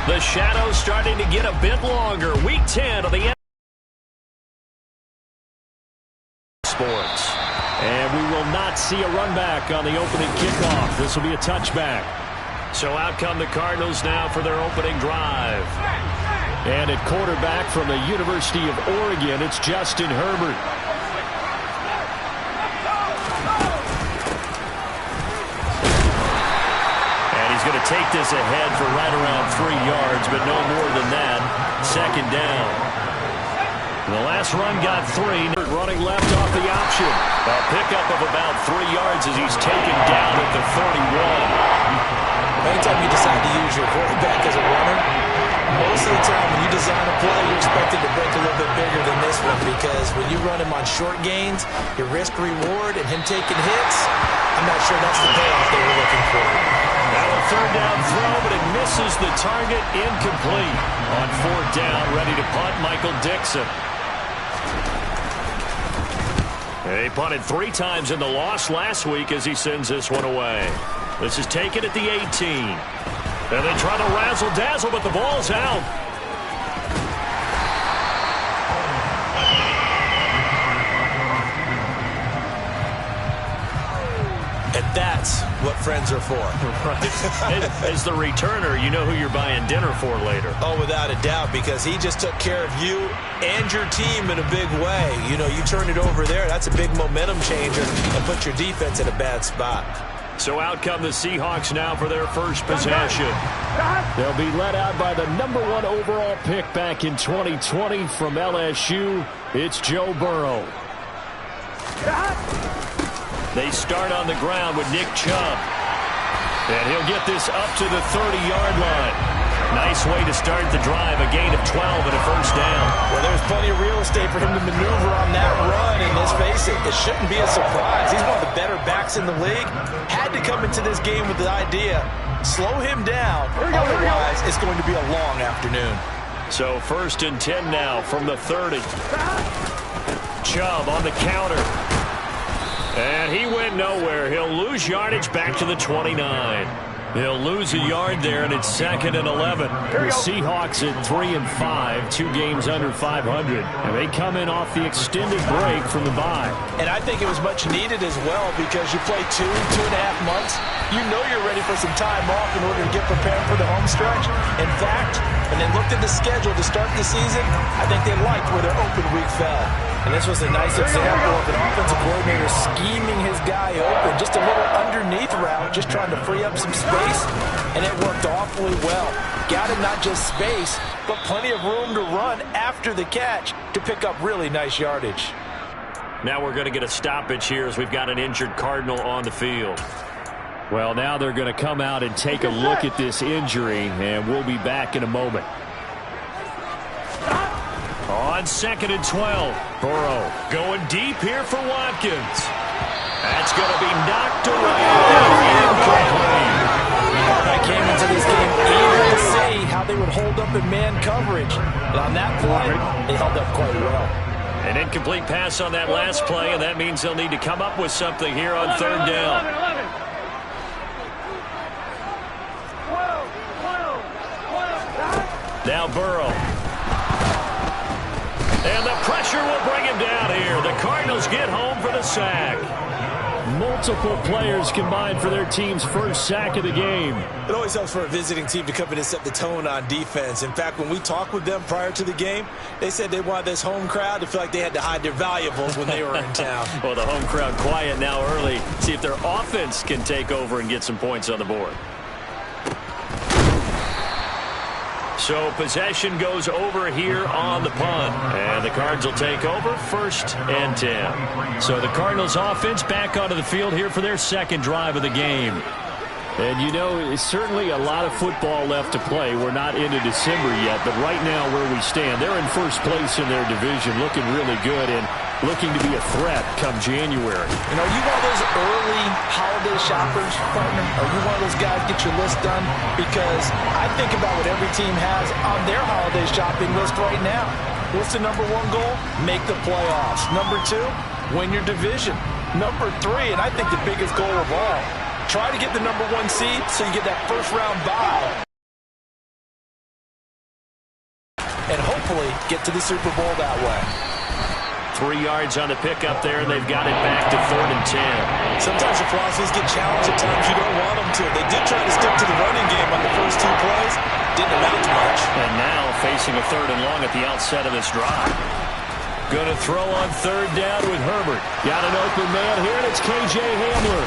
The shadow's starting to get a bit longer. Week 10 of the Sports. And we will not see a run back on the opening kickoff. This will be a touchback. So out come the Cardinals now for their opening drive. And at quarterback from the University of Oregon, it's Justin Herbert. Going to take this ahead for right around 3 yards, but no more than that. Second down. The last run got 3. Running left off the option. A pickup of about 3 yards as he's taken down at the 31. Anytime you decide to use your quarterback as a runner, most of the time when you design a play, you're expected to break a little bit bigger than this one, because when you run him on short gains, your risk-reward and him taking hits, I'm not sure that's the payoff they were looking for. Now a third down throw, but it misses the target. Incomplete. On fourth down, ready to punt, Michael Dixon. He punted 3 times in the loss last week as he sends this one away. This is taken at the 18. And they try to razzle-dazzle, but the ball's out. And that's what friends are for. Right. As the returner, you know who you're buying dinner for later. Oh, without a doubt, because he just took care of you and your team in a big way. You know, you turn it over there, that's a big momentum changer and put your defense in a bad spot. So out come the Seahawks now for their first possession. They'll be led out by the #1 overall pick back in 2020 from LSU. It's Joe Burrow. They start on the ground with Nick Chubb. And he'll get this up to the 30-yard line. Nice way to start the drive, a gain of 12 and a first down. Well, there's plenty of real estate for him to maneuver on that run, and let's face it, it shouldn't be a surprise. He's one of the better backs in the league. Had to come into this game with the idea, slow him down, otherwise it's going to be a long afternoon. So first and 10 now from the 30. Chubb on the counter. And he went nowhere. He'll lose yardage back to the 29. He'll lose a yard there, and it's 2nd and 11. The Seahawks at 3-5, 2 games under 500. And they come in off the extended break from the bye. And I think it was much needed as well, because you play 2.5 months. You know you're ready for some time off in order to get prepared for the home stretch. In fact, when they looked at the schedule to start the season, I think they liked where their open week fell. And this was a nice example of an offensive coordinator scheming his guy open. Just a little underneath route, just trying to free up some space, and it worked awfully well. Got him not just space, but plenty of room to run after the catch to pick up really nice yardage. Now we're going to get a stoppage here as we've got an injured Cardinal on the field. Well, now they're going to come out and take a look at this injury, and we'll be back in a moment. On 2nd and 12, Burrow going deep here for Watkins. That's going to be knocked away. Incomplete. I came into this game eager to see how they would hold up in man coverage. And on that play, they held up quite well. An incomplete pass on that last play, and that means they'll need to come up with something here on 3rd down. Now Burrow. And the pressure will bring him down here. The Cardinals get home for the sack. Multiple players combined for their team's first sack of the game. It always helps for a visiting team to come in and set the tone on defense. In fact, when we talked with them prior to the game, they said they wanted this home crowd to feel like they had to hide their valuables when they were in town. Well, the home crowd quiet now early. See if their offense can take over and get some points on the board. So possession goes over here on the punt. And the Cards will take over 1st and 10. So the Cardinals offense back onto the field here for their second drive of the game. And you know, it's certainly a lot of football left to play. We're not into December yet, but right now where we stand, they're in first place in their division, looking really good and looking to be a threat come January. And are you one of those early holiday shoppers, partner? Are you one of those guys get your list done? Because I think about what every team has on their holiday shopping list right now. What's the #1 goal? Make the playoffs. #2, win your division. #3, and I think the biggest goal of all, try to get the #1 seed so you get that first round bye. hopefully get to the Super Bowl that way. 3 yards on the pickup there, and they've got it back to 3rd and 10. Sometimes your philosophies get challenged at times you don't want them to. They did try to stick to the running game on the first 2 plays. Didn't amount to much. And now facing a 3rd and long at the outset of this drive. Going to throw on 3rd down with Herbert. Got an open man here, and it's K.J. Hamler.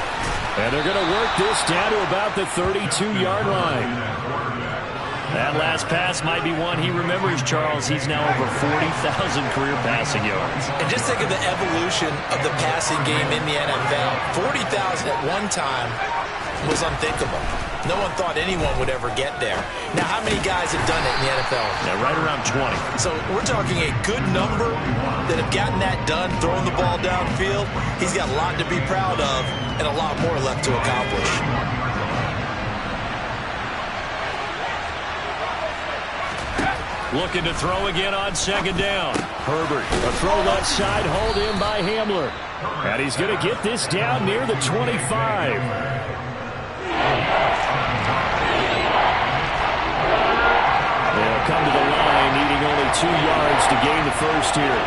And they're going to work this down to about the 32-yard line. That last pass might be one he remembers, Charles. He's now over 40,000 career passing yards. And just think of the evolution of the passing game in the NFL. 40,000 at one time was unthinkable. No one thought anyone would ever get there. Now, how many guys have done it in the NFL? Yeah, right around 20. So we're talking a good number that have gotten that done, throwing the ball downfield. He's got a lot to be proud of and a lot more left to accomplish. Looking to throw again on 2nd down. Herbert, a throw left side, hauled in by Hamler. And he's going to get this down near the 25. They'll come to the line, needing only 2 yards to gain the first here.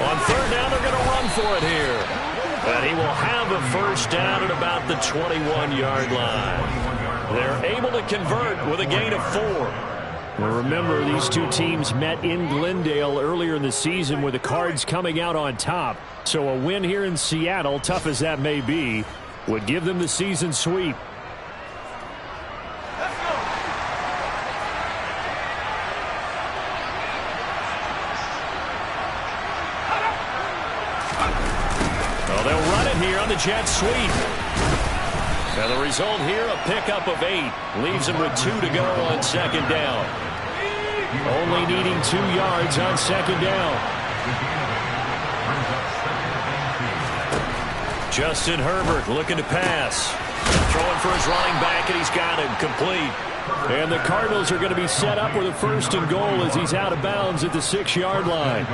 On 3rd down, they're going to run for it here. And he will have a first down at about the 21-yard line. They're able to convert with a gain of 4. Now remember, these two teams met in Glendale earlier in the season with the Cards coming out on top. So a win here in Seattle, tough as that may be, would give them the season sweep. Well, they'll run it here on the jet sweep. And the result here, a pickup of 8. Leaves them with 2 to go on 2nd down. Only needing 2 yards on 2nd down. Justin Herbert looking to pass. Throwing for his running back, and he's got him complete. And the Cardinals are going to be set up with a 1st and goal as he's out of bounds at the 6-yard line.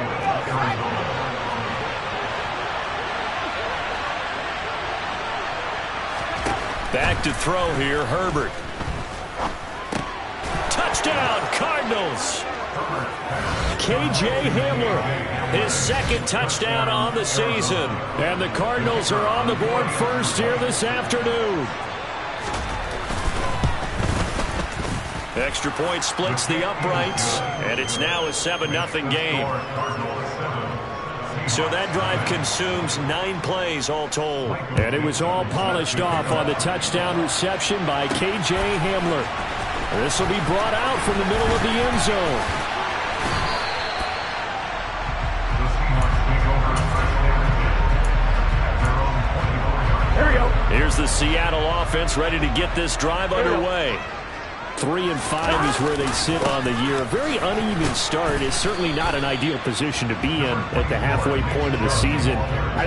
Back to throw here, Herbert. Touchdown, Cardinals. K.J. Hamler, his 2nd touchdown on the season. And the Cardinals are on the board first here this afternoon. Extra point splits the uprights, and it's now a 7-0 game. So that drive consumes 9 plays all told. And it was all polished off on the touchdown reception by K.J. Hamler. This will be brought out from the middle of the end zone. Here we go. Here's the Seattle offense ready to get this drive underway. 3-5 is where they sit on the year. A very uneven start is certainly not an ideal position to be in at the halfway point of the season.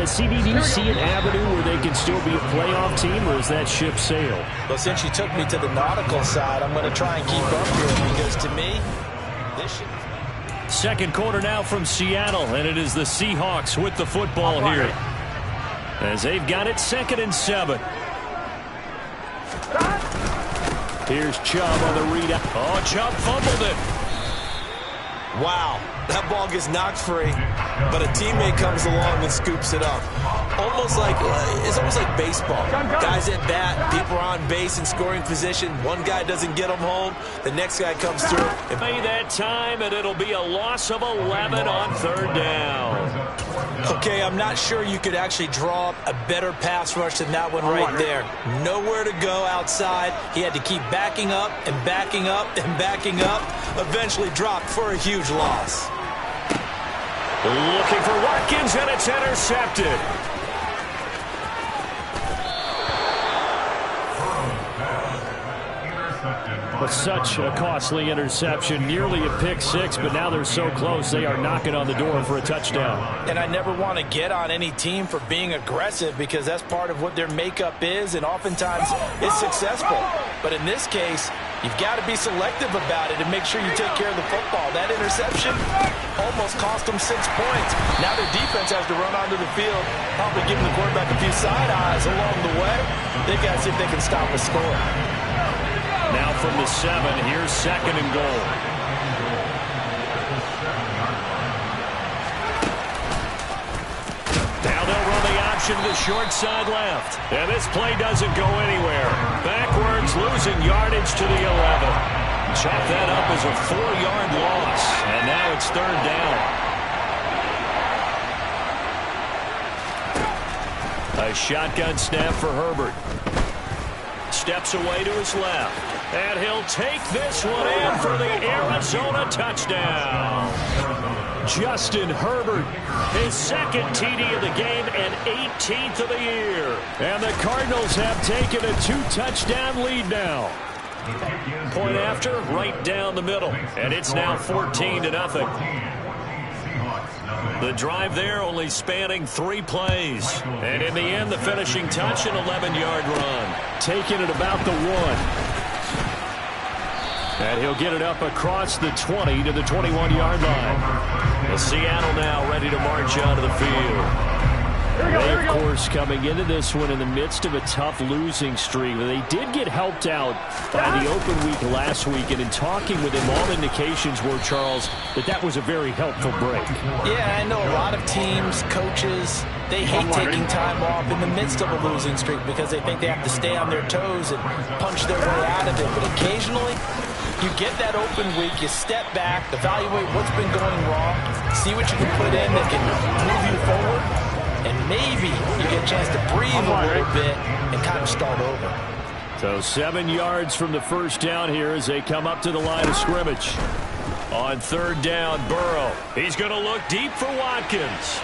CD, do you see an avenue where they can still be a playoff team, or is that ship sailed? Well, since you took me to the nautical side, I'm going to try and keep up here because to me, this should... 2nd quarter now from Seattle, and it is the Seahawks with the football here. As they've got it 2nd and 7. Here's Chubb on the read. Oh, Chubb fumbled it. Wow, that ball gets knocked free, but a teammate comes along and scoops it up. It's almost like baseball. Guys at bat, people are on base in scoring position. One guy doesn't get them home. The next guy comes through. Made that time, and it'll be a loss of 11 on 3rd down. Okay, I'm not sure you could actually draw up a better pass rush than that one right there. Nowhere to go outside. He had to keep backing up and backing up and backing up. Eventually dropped for a huge loss. Looking for Watkins, and it's intercepted. But such a costly interception, nearly a pick 6, but now they're so close they are knocking on the door for a touchdown. And I never want to get on any team for being aggressive because that's part of what their makeup is, and oftentimes it's successful. But in this case, you've got to be selective about it and make sure you take care of the football. That interception almost cost them 6 points. Now their defense has to run onto the field, probably giving the quarterback a few side eyes along the way. They've got to see if they can stop a score. Now from the 7. Here's 2nd and goal. Now they'll run the option to the short side left. And this play doesn't go anywhere. Backwards, losing yardage to the 11. Chalk that up as a 4-yard loss. And now it's 3rd down. A shotgun snap for Herbert. Steps away to his left. And he'll take this one in for the Arizona touchdown. Justin Herbert, his 2nd TD of the game and 18th of the year. And the Cardinals have taken a 2-touchdown lead now. Point after, right down the middle. And it's now 14-0. The drive there only spanning 3 plays. And in the end, the finishing touch, an 11-yard run. Taking it about the 1. And he'll get it up across the 20 to the 21-yard line. And Seattle now ready to march onto the field. They, of course, coming into this one in the midst of a tough losing streak. They did get helped out by the open week last week, and in talking with him, all indications were, Charles, that was a very helpful break. Yeah, I know a lot of teams, coaches, they hate taking time off in the midst of a losing streak because they think they have to stay on their toes and punch their way out of it. But occasionally, you get that open week, you step back, evaluate what's been going wrong, see what you can put in that can move you forward, and maybe you get a chance to breathe a little bit and kind of start over. So 7 yards from the first down here as they come up to the line of scrimmage. On 3rd down, Burrow. He's going to look deep for Watkins.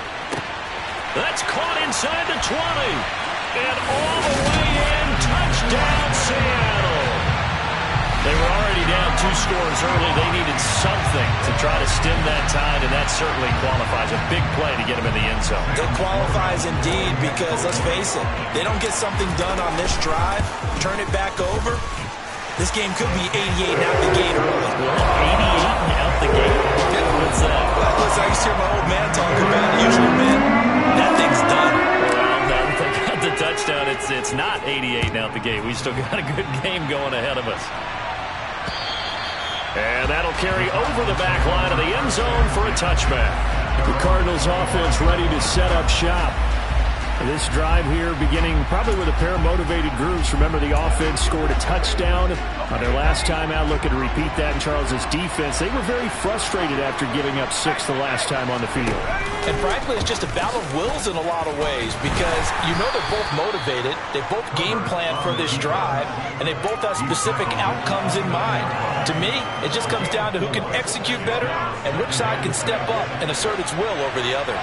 That's caught inside the 20. And all the way in, touchdown Seattle. They were already down 2 scores early. They needed something to try to stem that tide, and that certainly qualifies. A big play to get them in the end zone. It qualifies indeed because, let's face it, they don't get something done on this drive, turn it back over, this game could be 88 out the gate early. 88 out the gate? What's that? Well, listen, I used to hear my old man talk about it. Usually, man, that thing's done. Well, now that they got the touchdown, it's not 88 out the gate. We still got a good game going ahead of us. And that'll carry over the back line of the end zone for a touchback. The Cardinals offense ready to set up shop. This drive here beginning probably with a pair of motivated groups. Remember, the offense scored a touchdown on their last time out. Looking to repeat that in Charles's defense. They were very frustrated after giving up 6 the last time on the field. And frankly, it's just a battle of wills in a lot of ways because you know they're both motivated. They both game plan for this drive, and they both have specific outcomes in mind. To me, it just comes down to who can execute better and which side can step up and assert its will over the other.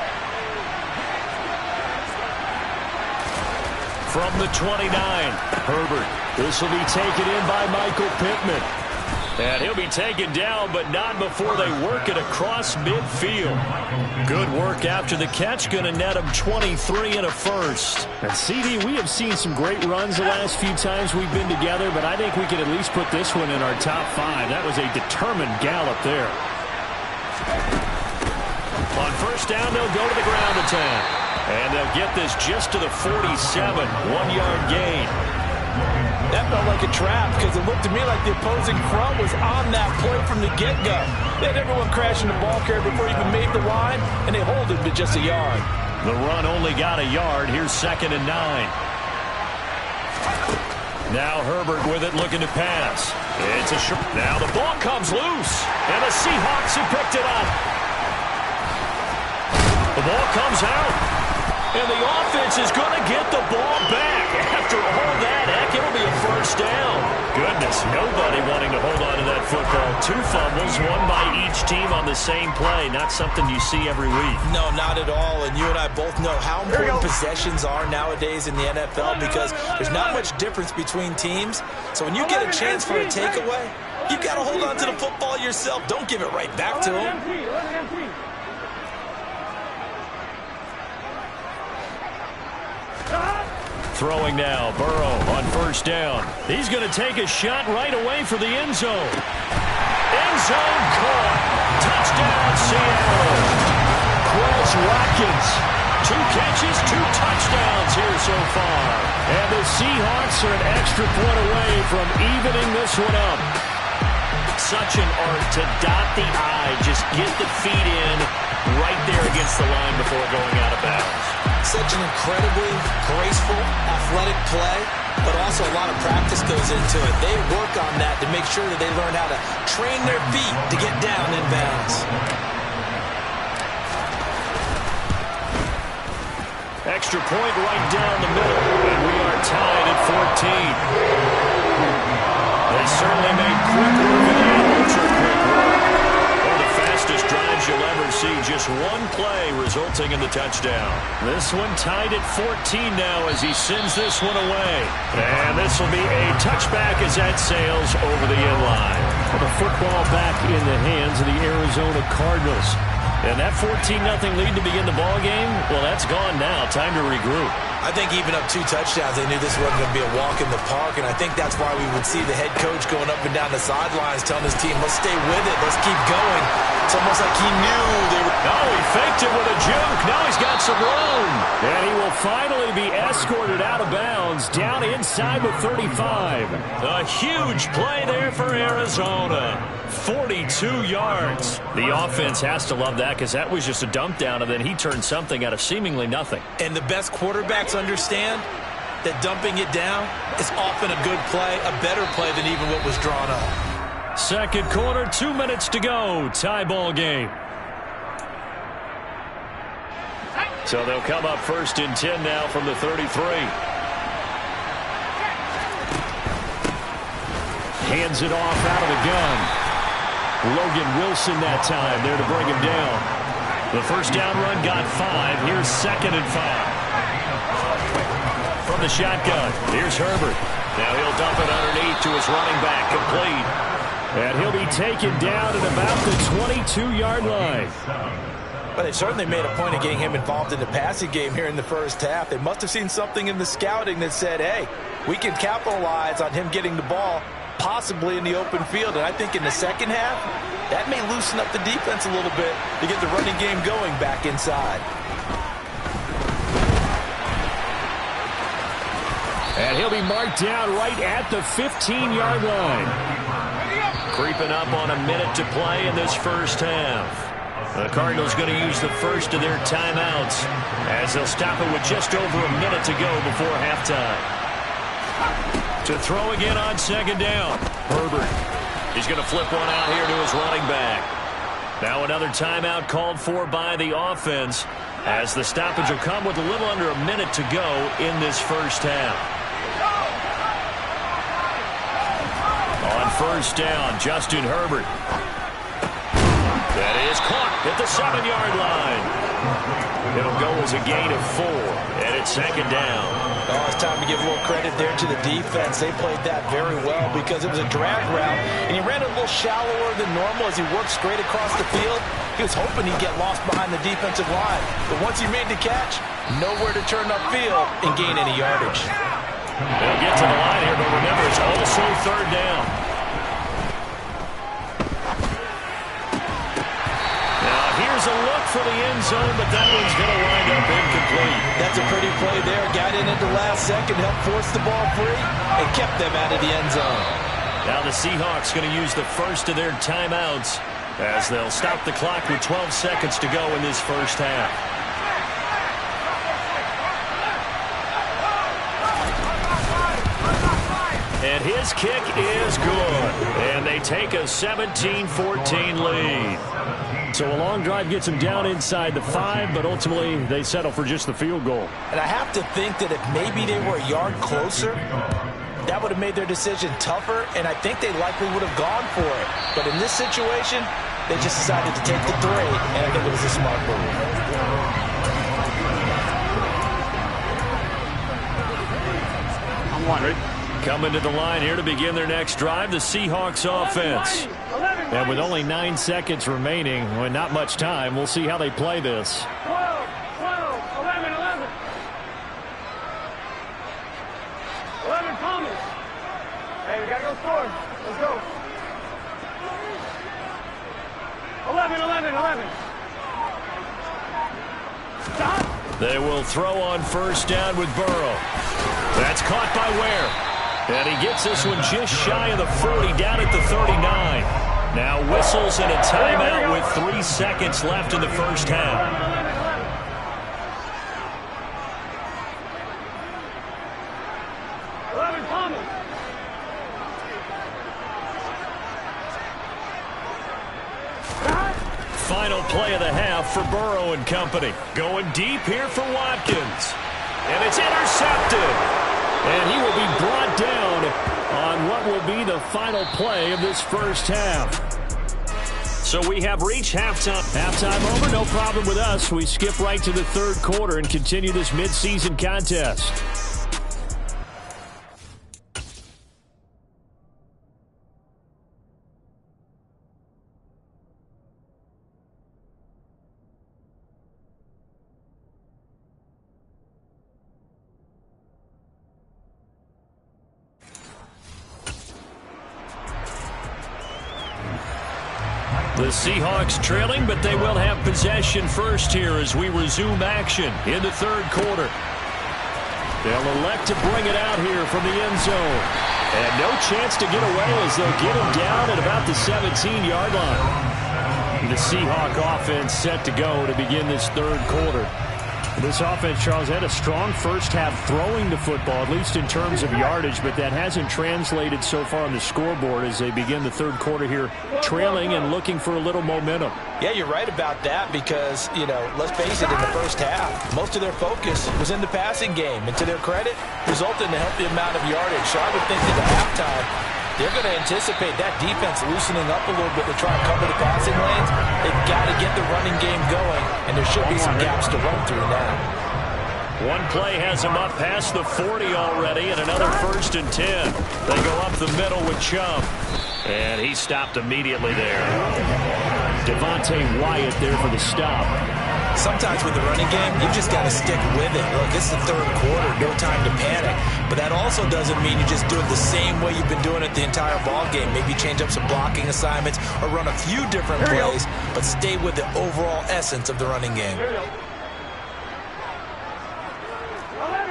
From the 29, Herbert. This will be taken in by Michael Pittman. And he'll be taken down, but not before they work it across midfield. Good work after the catch. Going to net him 23 and a first. And CD, we have seen some great runs the last few times we've been together, but I think we can at least put this one in our top 5. That was a determined gallop there. On first down, they'll go to the ground attack. And they'll get this just to the 47, 1-yard gain. That felt like a trap because it looked to me like the opposing front was on that play from the get-go. They had everyone crashing the ball carrier before he even made the line, and they hold him to just a yard. The run only got a yard. Here's 2nd and 9. Now Herbert with it, looking to pass. It's a short. Now the ball comes loose, and the Seahawks have picked it up. The ball comes out. And the offense is going to get the ball back. After all that, heck, it'll be a first down. Goodness, nobody wanting to hold on to that football. 2 fumbles, 1 by each team on the same play. Not something you see every week. No, not at all. And you and I both know how important possessions are nowadays in the NFL because there's not much difference between teams. So when you get a chance for a takeaway, you've got to hold on to the football yourself. Don't give it right back to them. Throwing now, Burrow on first down. He's going to take a shot right away for the end zone. End zone caught. Touchdown, Seattle. Quez Watkins 2 catches, 2 touchdowns here so far. And the Seahawks are an extra point away from evening this one up. Such an art to dot the I, just get the feet in right there against the line before going out of bounds. Such an incredibly graceful, athletic play, but also a lot of practice goes into it. They work on that to make sure that they learn how to train their feet to get down in bounds. Extra point right down the middle, and we are tied at 14. They certainly made quick work of that, ultra-quick work. One of the fastest drives you'll ever see, just one play resulting in the touchdown. This one tied at 14 now as he sends this one away. And this will be a touchback as that sails over the end line. Well, the football back in the hands of the Arizona Cardinals. And that 14-0 lead to begin the ball game, well, that's gone now. Time to regroup. I think even up 2 touchdowns, they knew this wasn't going to be a walk in the park, and I think that's why we would see the head coach going up and down the sidelines telling his team, let's stay with it, let's keep going. It's almost like he knew they were... Oh, he faked it with a juke. Now he's got some room. And he will finally be escorted out of bounds down inside the 35. A huge play there for Arizona. 42 yards. The offense has to love that because that was just a dump down, and then he turned something out of seemingly nothing. And the best quarterbacks understand that dumping it down is often a good play, a better play than even what was drawn up. Second quarter, 2 minutes to go. Tie ball game. So they'll come up 1st and 10 now from the 33. Hands it off out of the gun. Logan Wilson that time there to bring him down. The first down run got 5. Here's 2nd and 5. From the shotgun, here's Herbert. Now he'll dump it underneath to his running back, complete. And he'll be taken down at about the 22-yard line. But they certainly made a point of getting him involved in the passing game here in the first half. They must have seen something in the scouting that said, hey, we can capitalize on him getting the ball possibly in the open field. And I think in the second half, that may loosen up the defense a little bit to get the running game going back inside. And he'll be marked down right at the 15-yard line. Creeping up on a minute to play in this first half. The Cardinals going to use the first of their timeouts as they'll stop it with just over a minute to go before halftime. To throw again on 2nd down. Herbert. He's going to flip one out here to his running back. Now another timeout called for by the offense as the stoppage will come with a little under a minute to go in this first half. On 1st down, Justin Herbert. That is caught at the 7-yard line. It'll go as a gain of 4, and it's 2nd down. Oh, it's time to give a little credit there to the defense. They played that very well because it was a drag route, and he ran a little shallower than normal as he worked straight across the field. He was hoping he'd get lost behind the defensive line, but once he made the catch, nowhere to turn upfield and gain any yardage. They'll get to the line here, but remember, it's also 3rd down. Here's a look for the end zone, but that one's going to wind up incomplete. That's a pretty play there. Got in at the last second, helped force the ball free, and kept them out of the end zone. Now the Seahawks going to use the first of their timeouts as they'll stop the clock with 12 seconds to go in this first half. And his kick is good. And they take a 17-14 lead. So a long drive gets them down inside the 5, but ultimately they settle for just the field goal. And I have to think that if maybe they were a yard closer, that would have made their decision tougher, and I think they likely would have gone for it. But in this situation, they just decided to take the 3, and I think it was a smart move. I'm wondering. Coming to the line here to begin their next drive, the Seahawks offense. And with only 9 seconds remaining, with not much time, we'll see how they play this. 12, 11, 11. 11 Thomas. Hey, we got to go score. Let's go. 11, 11, 11. Stop. They will throw on first down with Burrow. That's caught by Ware. And he gets this one just shy of the 40, down at the 39. Now whistles and a timeout with 3 seconds left in the first half. Final play of the half for Burrow and company. Going deep here for Watkins. And it's intercepted. And he will be brought down on what will be the final play of this first half. So we have reached halftime. Halftime over, no problem with us. We skip right to the third quarter and continue this midseason contest. The Seahawks trailing, but they will have possession first here as we resume action in the third quarter. They'll elect to bring it out here from the end zone. And no chance to get away as they'll get him down at about the 17-yard line. The Seahawk offense set to go to begin this third quarter. This offense, Charles, had a strong first half throwing the football, at least in terms of yardage, but that hasn't translated so far on the scoreboard as they begin the third quarter here, trailing and looking for a little momentum. Yeah, you're right about that because, let's face it, in the first half, most of their focus was in the passing game. And to their credit, resulted in a healthy amount of yardage. So I would think that at halftime, they're going to anticipate that defense loosening up a little bit to try and cover the passing lanes. They've got to get the running game going, and there should be some gaps to run through now. One play has him up past the 40 already, and another 1st and 10. They go up the middle with Chubb, and he stopped immediately there. Devontae Wyatt there for the stop. Sometimes with the running game, you've just got to stick with it. Look, this is the third quarter, no time to panic. But that also doesn't mean you just do it the same way you've been doing it the entire ball game. Maybe change up some blocking assignments or run a few different plays, but stay with the overall essence of the running game. 11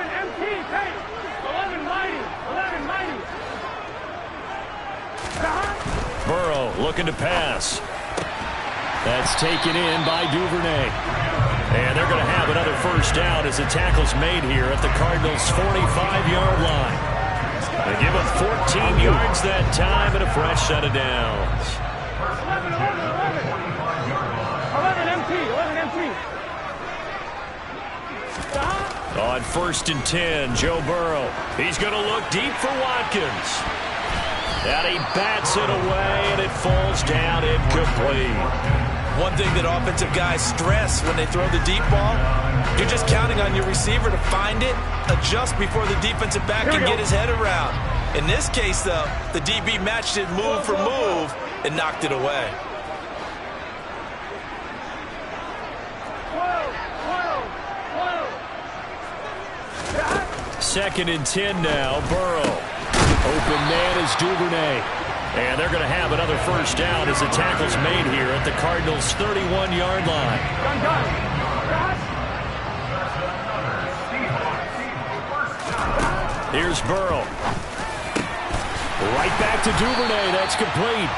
MT, hey! 11 mighty, 11 mighty. Burrow looking to pass. That's taken in by Duvernay. And they're going to have another first down as the tackle's made here at the Cardinals' 45-yard line. They give him 14 yards that time and a fresh set of downs. 11 MT, 11 MT. On 1st and 10, Joe Burrow. He's going to look deep for Watkins. And he bats it away, and it falls down incomplete. One thing that offensive guys stress when they throw the deep ball, you're just counting on your receiver to find it, adjust before the defensive back can get his head around. In this case, though, the DB matched it move for move and knocked it away. 2nd and 10 now, Burrow. Open man is Duvernay. And they're going to have another first down as the tackle's made here at the Cardinals' 31-yard line. Here's Burrow. Right back to Duvernay. That's complete.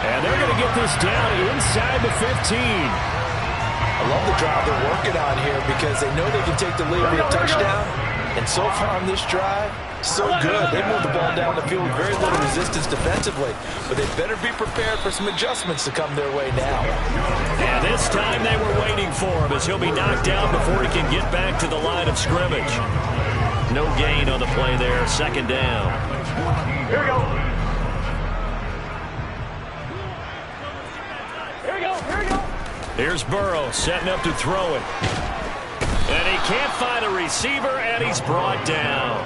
And they're going to get this down inside the 15. I love the drive they're working on here because they know they can take the lead with a touchdown. And so far on this drive, so good. They moved the ball down the field with very little resistance defensively. But they better be prepared for some adjustments to come their way now. And this time they were waiting for him as he'll be knocked down before he can get back to the line of scrimmage. No gain on the play there. 2nd down. Here we go. Here we go. Here we go. Here's Burrow setting up to throw it. And he can't find a receiver, and he's brought down.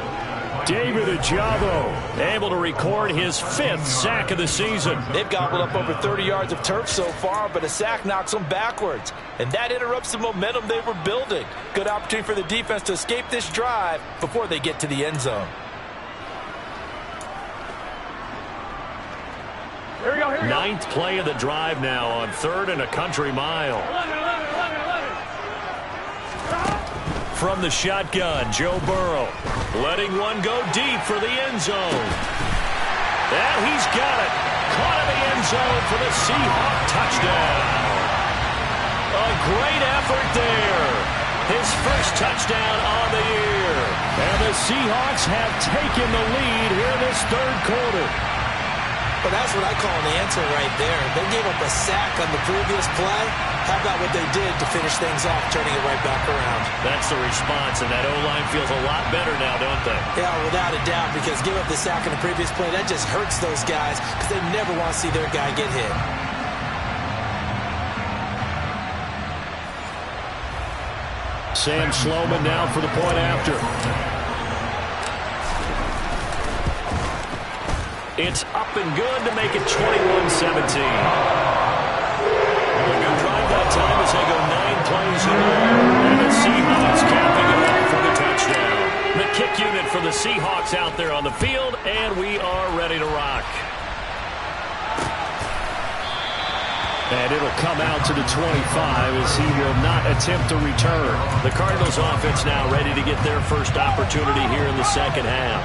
David Ojabo able to record his 5th sack of the season. They've gobbled up over 30 yards of turf so far, but a sack knocks them backwards. And that interrupts the momentum they were building. Good opportunity for the defense to escape this drive before they get to the end zone. Here we go, here we go. 9th play of the drive now on 3rd and a country mile. 11, 11, 11, 11. from the shotgun. Joe Burrow letting one go deep for the end zone. And he's got it. Caught in the end zone for the Seahawk touchdown. A great effort there. His first touchdown on the year. And the Seahawks have taken the lead here in this third quarter. Well, that's what I call an answer right there. They gave up a sack on the previous play. How about what they did to finish things off, turning it right back around? That's the response, and that O-line feels a lot better now, don't they? Yeah, without a doubt, because give up the sack on the previous play, that just hurts those guys because they never want to see their guy get hit. Sam Sloman now for the point after. It's up and good to make it 21-17. A good drive that time as they go 9 plays in all. And the Seahawks capping it off for the touchdown. The kick unit for the Seahawks out there on the field, and we are ready to rock. And it'll come out to the 25 as he will not attempt to return. The Cardinals offense now ready to get their first opportunity here in the second half.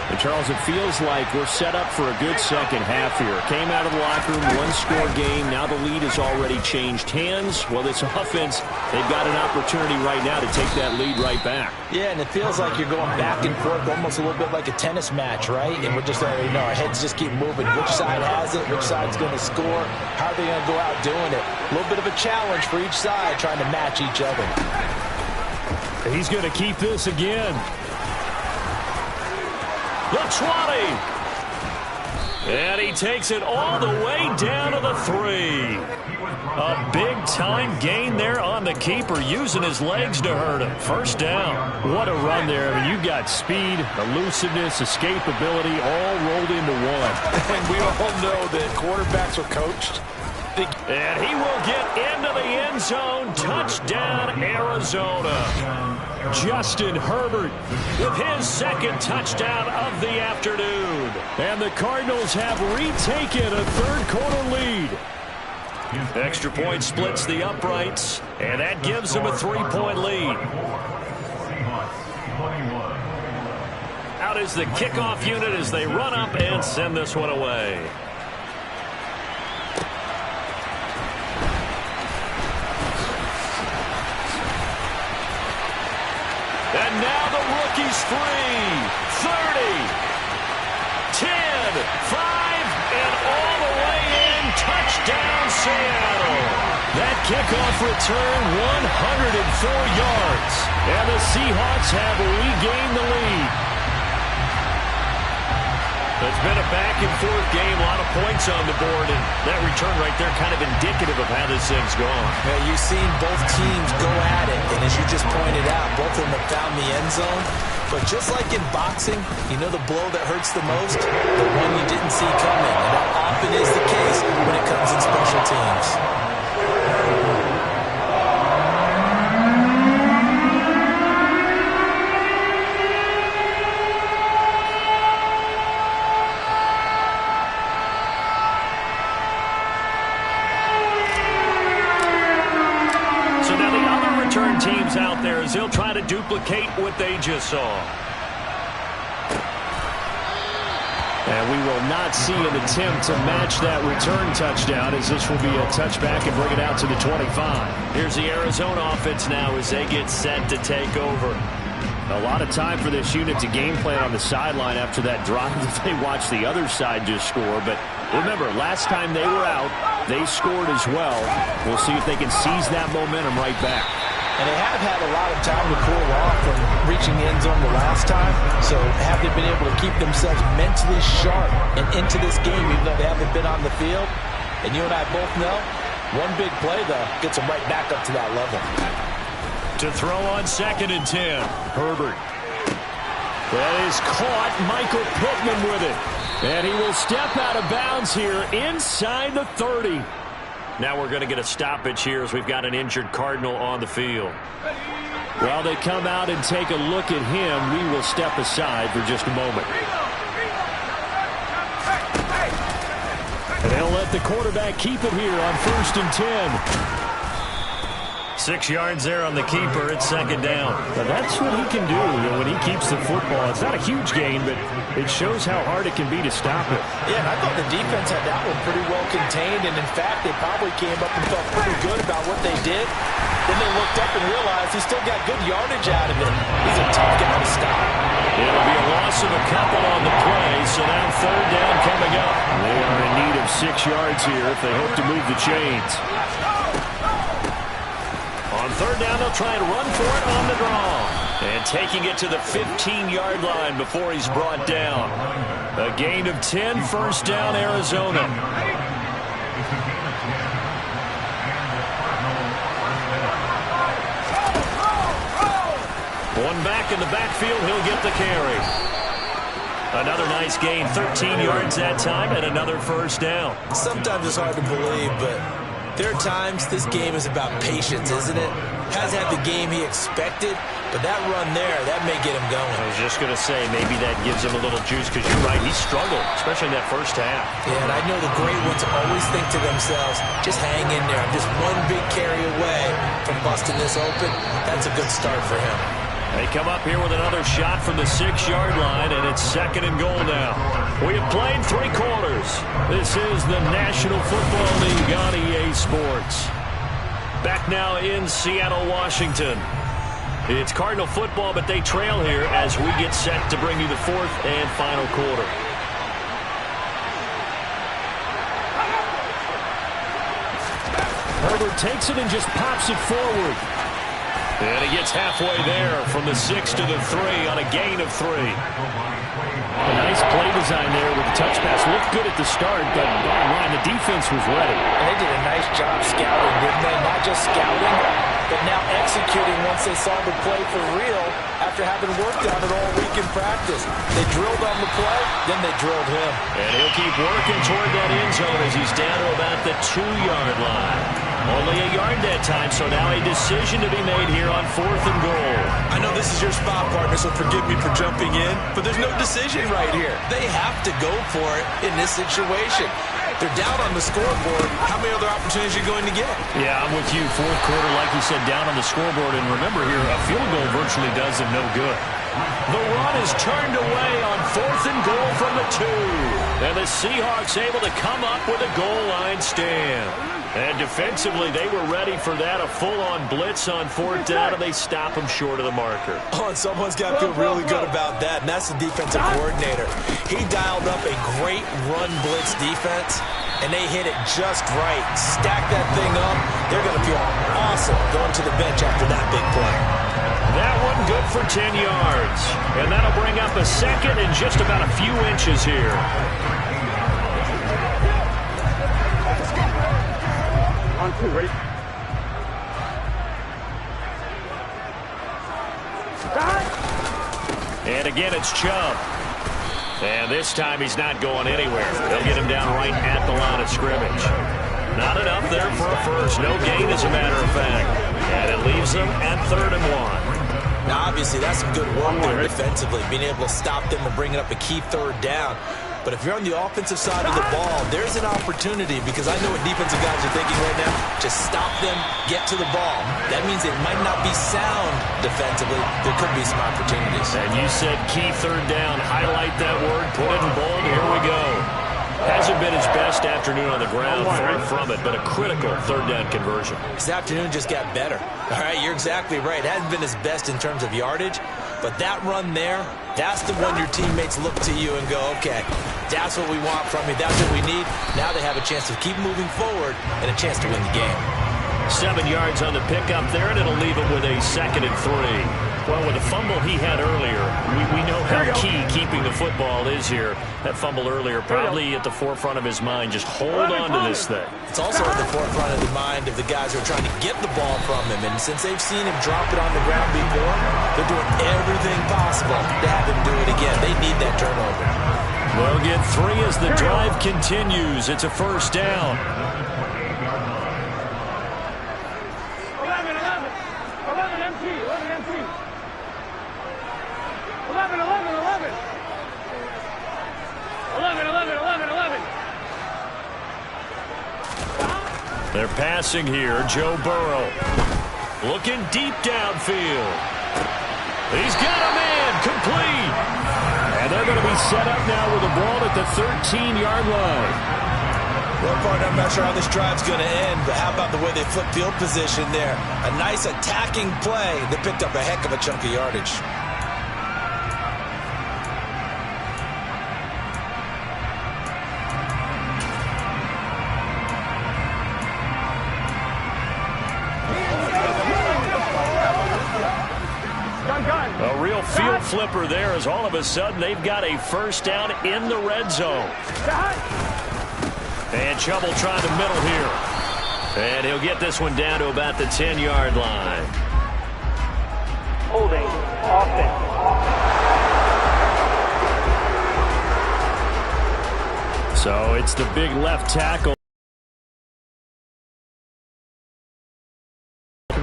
And Charles, it feels like we're set up for a good second half here. Came out of the locker room, one-score game. Now the lead has already changed hands. Well, this offense, they've got an opportunity right now to take that lead right back. Yeah, and it feels like you're going back and forth, almost a little bit like a tennis match, right? And we're just already know our heads just keep moving. Which side has it? Which side's going to score? How are they going to go out doing it? A little bit of a challenge for each side, trying to match each other. He's going to keep this again. The 20. And he takes it all the way down to the 3. A big-time gain there on the keeper, using his legs to hurt him. First down. What a run there. I mean, you've got speed, elusiveness, escapability, all rolled into one. And we all know that quarterbacks are coached. And he will get into the end zone. Touchdown, Arizona. Justin Herbert with his second touchdown of the afternoon. And the Cardinals have retaken a third-quarter lead. Extra point splits the uprights, and that gives them a 3-point lead. Out is the kickoff unit as they run up and send this one away. And now the rookie's free. 30, 10, 5, and all the way in. Touchdown, Seattle. That kickoff return, 104 yards. And the Seahawks have regained the lead. It's been a back-and-forth game, a lot of points on the board, and that return right there kind of indicative of how this thing's gone. Yeah, you've seen both teams go at it, and as you just pointed out, both of them have found the end zone. But just like in boxing, you know the blow that hurts the most? The one you didn't see coming, and that often is the case when it comes in special teams. Teams out there as they'll try to duplicate what they just saw. And we will not see an attempt to match that return touchdown, as this will be a touchback and bring it out to the 25. Here's the Arizona offense now as they get set to take over. A lot of time for this unit to game plan on the sideline after that drive that they watched the other side just score. But remember, last time they were out, they scored as well. We'll see if they can seize that momentum right back. And they have had a lot of time to cool off from reaching the end zone the last time. So have they been able to keep themselves mentally sharp and into this game, even though they haven't been on the field? And you and I both know, one big play, though, gets them right back up to that level. To throw on 2nd and 10. Herbert. That is caught. Michael Pittman with it. And he will step out of bounds here inside the 30. Now we're going to get a stoppage here as we've got an injured Cardinal on the field. While they come out and take a look at him, we will step aside for just a moment. And they'll let the quarterback keep it here on 1st and 10. 6 yards there on the keeper. It's second down. Now that's what he can do when he keeps the football. It's not a huge gain, but it shows how hard it can be to stop it. Yeah, and I thought the defense had that one pretty well contained, and in fact, they probably came up and felt pretty good about what they did. Then they looked up and realized he still got good yardage out of it. He's a tough guy to stop. It'll be a loss of a couple on the play, so now third down coming up. They are in need of 6 yards here if they hope to move the chains. On third down, they'll try and run for it on the draw. And taking it to the 15-yard line before he's brought down. A gain of 10, first down, Arizona. One back in the backfield, he'll get the carry. Another nice gain, 13 yards that time, and another first down. Sometimes it's hard to believe, but there are times this game is about patience, isn't it? Hasn't had the game he expected, but that run there, that may get him going. I was just going to say, maybe that gives him a little juice, because you're right, he struggled, especially in that first half. Yeah, and I know the great ones always think to themselves, just hang in there. I'm just one big carry away from busting this open. That's a good start for him. They come up here with another shot from the 6-yard line, and it's second and goal now. We have played 3 quarters. This is the National Football League on EA Sports. Back now in Seattle, Washington. It's Cardinal football, but they trail here as we get set to bring you the 4th and final quarter. Herbert takes it and just pops it forward. And he gets halfway there from the 6 to the 3 on a gain of 3. A nice play design there with the touch pass. Looked good at the start, but bottom line, the defense was ready. And they did a nice job scouting, didn't they? Not just scouting, but now executing once they saw the play for real after having worked on it all week in practice. They drilled on the play, then they drilled him. And he'll keep working toward that end zone as he's down to about the 2-yard line. Only a yard that time, so now a decision to be made here on 4th and goal. I know this is your spot, partner, so forgive me for jumping in, but there's no decision right here. They have to go for it in this situation. They're down on the scoreboard. How many other opportunities are you going to get? Yeah, I'm with you. 4th quarter, like you said, down on the scoreboard. And remember here, a field goal virtually does them no good. The run is turned away on 4th and goal from the 2. And the Seahawks able to come up with a goal line stand. And defensively, they were ready for that, a full-on blitz on 4th down, and they stop them short of the marker. Oh, and someone's got to feel really good about that, and that's the defensive coordinator. He dialed up a great run blitz defense, and they hit it just right. Stack that thing up. They're going to feel awesome going to the bench after that big play. That one good for 10 yards. And that'll bring up a second and just about a few inches here. On 2, ready? And again, it's Chubb. And this time he's not going anywhere. They'll get him down right at the line of scrimmage. Not enough there for a first. No gain, as a matter of fact. And it leaves them at 3rd and 1. Now, obviously, that's some good work there defensively, being able to stop them and bringing up a key 3rd down. But if you're on the offensive side of the ball, there's an opportunity, because I know what defensive guys are thinking right now. Just stop them, get to the ball. That means it might not be sound defensively. There could be some opportunities. And you said key 3rd down. Highlight that word, put it in bold. Here we go. Hasn't been his best afternoon on the ground, far from it, but a critical 3rd down conversion. His afternoon just got better. All right, you're exactly right. It hasn't been his best in terms of yardage, but that run there, that's the one your teammates look to you and go, okay, that's what we want from you. That's what we need. Now they have a chance to keep moving forward and a chance to win the game. 7 yards on the pickup there, and it'll leave him with a 2nd and 3. Well, with the fumble he had earlier, we know how key keeping the football is here. That fumble earlier probably at the forefront of his mind. Just hold on to this thing. It's also at the forefront of the mind of the guys who are trying to get the ball from him. And since they've seen him drop it on the ground before, they're doing everything possible to have him do it again. They need that turnover. They'll get 3 as the drive continues. It's a first down. 11. They're passing here. Joe Burrow. Looking deep downfield. He's got a man, complete. And they're going to be set up now with the ball at the 13-yard line. Well, partner, I'm not sure how this drive's going to end, but how about the way they flip field position there? A nice attacking play that picked up a heck of a chunk of yardage. A real field flipper there as all of a sudden they've got a first down in the red zone. And trouble trying to middle here. And he'll get this one down to about the 10-yard line. Holding. Offense. So it's the big left tackle.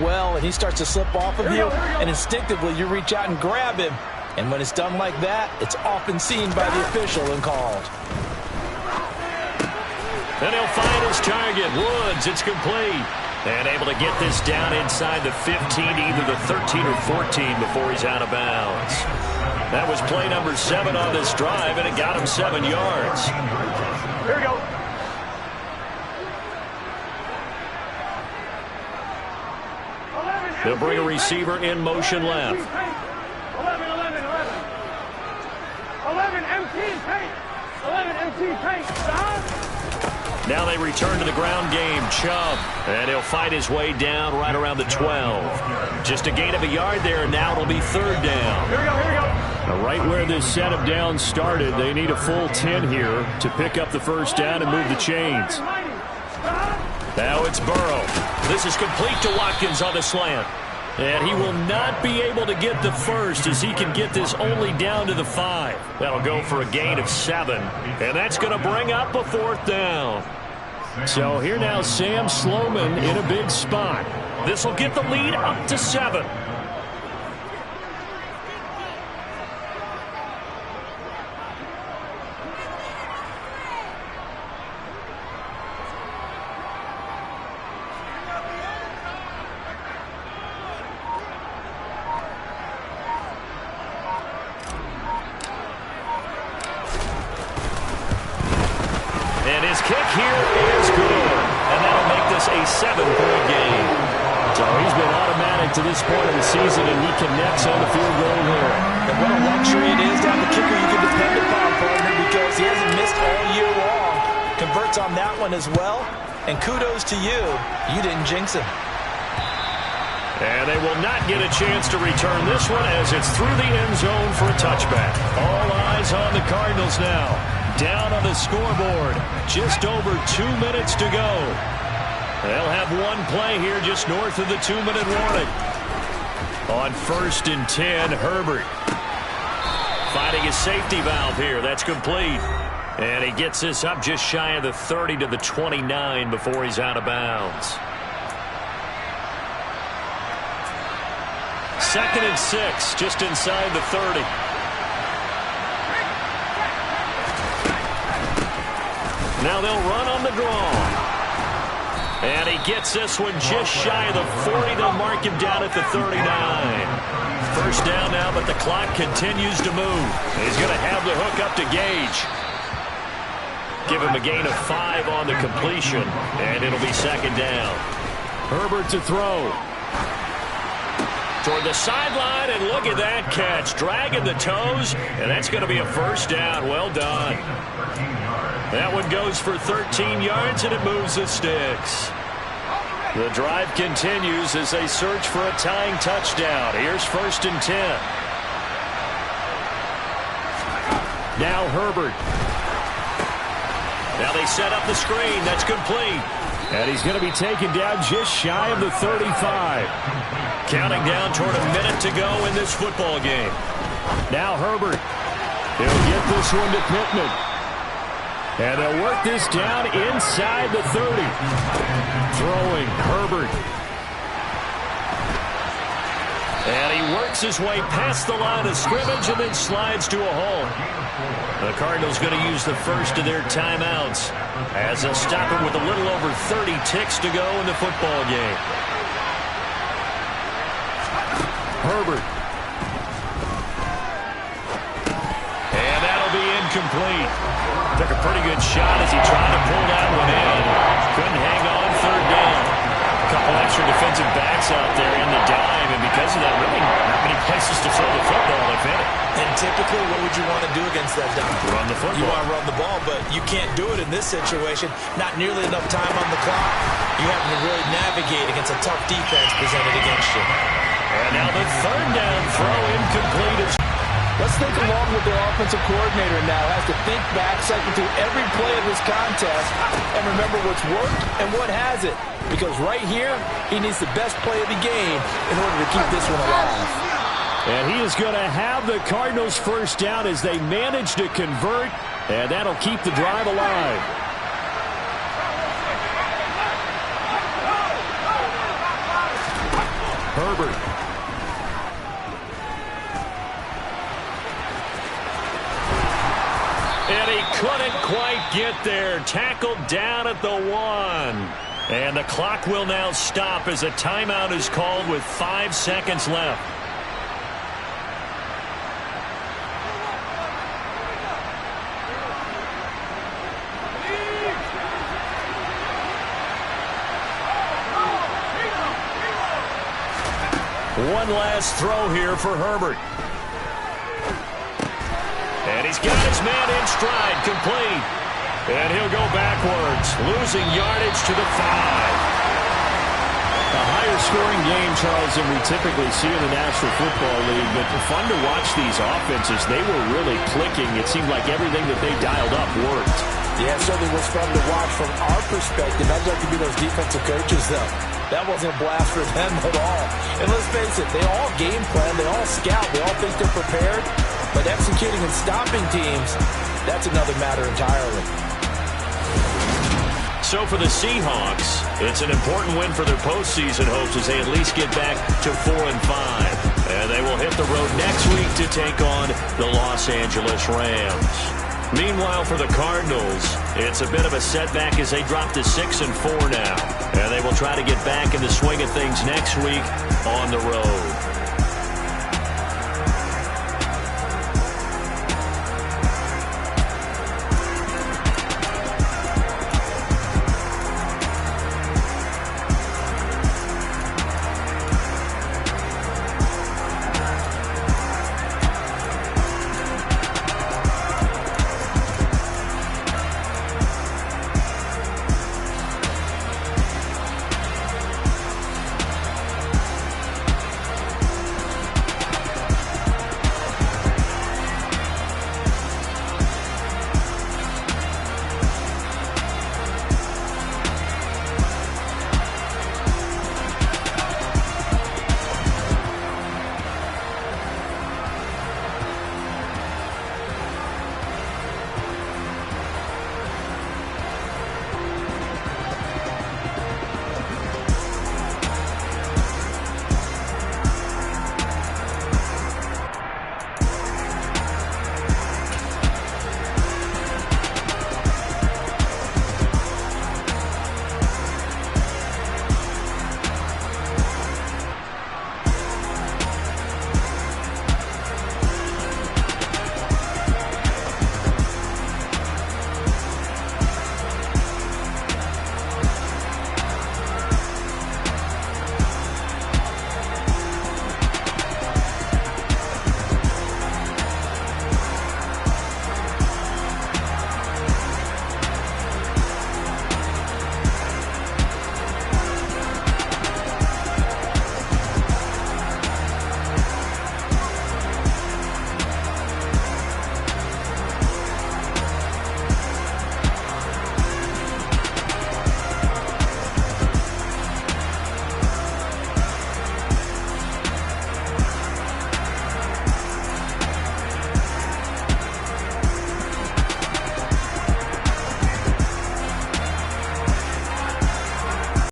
Well, and he starts to slip off of you, and instinctively you reach out and grab him. And when it's done like that, it's often seen by the official and called. And he'll find his target. Woods, it's complete. And able to get this down inside the 15, either the 13 or 14 before he's out of bounds. That was play number 7 on this drive, and it got him 7 yards. Here we go. They'll bring a receiver in motion left. 11 empty paint. 11 empty paint. Now they return to the ground game. Chubb. And he'll fight his way down right around the 12. Just a gain of a yard there, and now it'll be 3rd down. Here we go. Now, right where this set of downs started, they need a full 10 here to pick up the first down and move the chains. Now it's Burrow. This is complete to Watkins on the slant. And he will not be able to get the first as he can get this only down to the 5. That'll go for a gain of 7. And that's going to bring up a 4th down. So here now Sam Sloman in a big spot. This will get the lead up to 7. Kick here is good, and that'll make this a 7-point game. So he's been automatic to this point of the season, and he connects on the field goal here. And what a luxury it is to have a kicker you can depend upon, partner, because he hasn't missed all year long. Converts on that one as well, and kudos to you. You didn't jinx him. And they will not get a chance to return this one as it's through the end zone for a touchback. All eyes on the Cardinals now. Down on the scoreboard. Just over 2 minutes to go. They'll have one play here just north of the 2-minute warning. On 1st and 10, Herbert. Finding his safety valve here. That's complete. And he gets this up just shy of the 30 to the 29 before he's out of bounds. 2nd and 6, just inside the 30. Now they'll run on the draw. And he gets this one just shy of the 40. They'll mark him down at the 39. First down now, but the clock continues to move. He's going to have the hook up to Gage. Give him a gain of 5 on the completion, and it'll be 2nd down. Herbert to throw. Toward the sideline, and look at that catch. Dragging the toes, and that's going to be a first down. Well done. That one goes for 13 yards, and it moves the sticks. The drive continues as they search for a tying touchdown. Here's 1st and 10. Now Herbert. Now they set up the screen. That's complete. And he's going to be taken down just shy of the 35. Counting down toward a minute to go in this football game. Now Herbert. He'll get this one to Pittman. And they'll work this down inside the 30. Throwing Herbert. And he works his way past the line of scrimmage and then slides to a halt. The Cardinals going to use the first of their timeouts as they'll stop him with a little over 30 ticks to go in the football game. Herbert. And that'll be incomplete. Took a pretty good shot as he tried to pull that one in. Couldn't hang on, third down. A couple extra defensive backs out there in the dime, and because of that, really not many places to throw the football, if any. And typically, what would you want to do against that dime? Run the football. You want to run the ball, but you can't do it in this situation. Not nearly enough time on the clock. You have to really navigate against a tough defense presented against you. And now the third down throw incomplete. Let's think along with their offensive coordinator now. Has to think back, cycle through every play of this contest, and remember what's worked and what hasn't. Because right here, he needs the best play of the game in order to keep this one alive. And he is going to have the Cardinals first down as they manage to convert, and that'll keep the drive alive. Herbert. And he couldn't quite get there. Tackled down at the 1. And the clock will now stop as a timeout is called with 5 seconds left. One last throw here for Herbert. And he's got his man in stride, complete. And he'll go backwards, losing yardage to the 5. A higher scoring game, Charles, than we typically see in the National Football League. But fun to watch these offenses. They were really clicking. It seemed like everything that they dialed up worked. Yeah, it certainly was fun to watch from our perspective. I'd like to be those defensive coaches, though. That wasn't a blast for them at all. And let's face it, they all game plan, they all scout, they all think they're prepared. But executing and stopping teams, that's another matter entirely. So for the Seahawks, it's an important win for their postseason hopes as they at least get back to 4-5. And they will hit the road next week to take on the Los Angeles Rams. Meanwhile, for the Cardinals, it's a bit of a setback as they drop to 6-4 now. And they will try to get back in the swing of things next week on the road.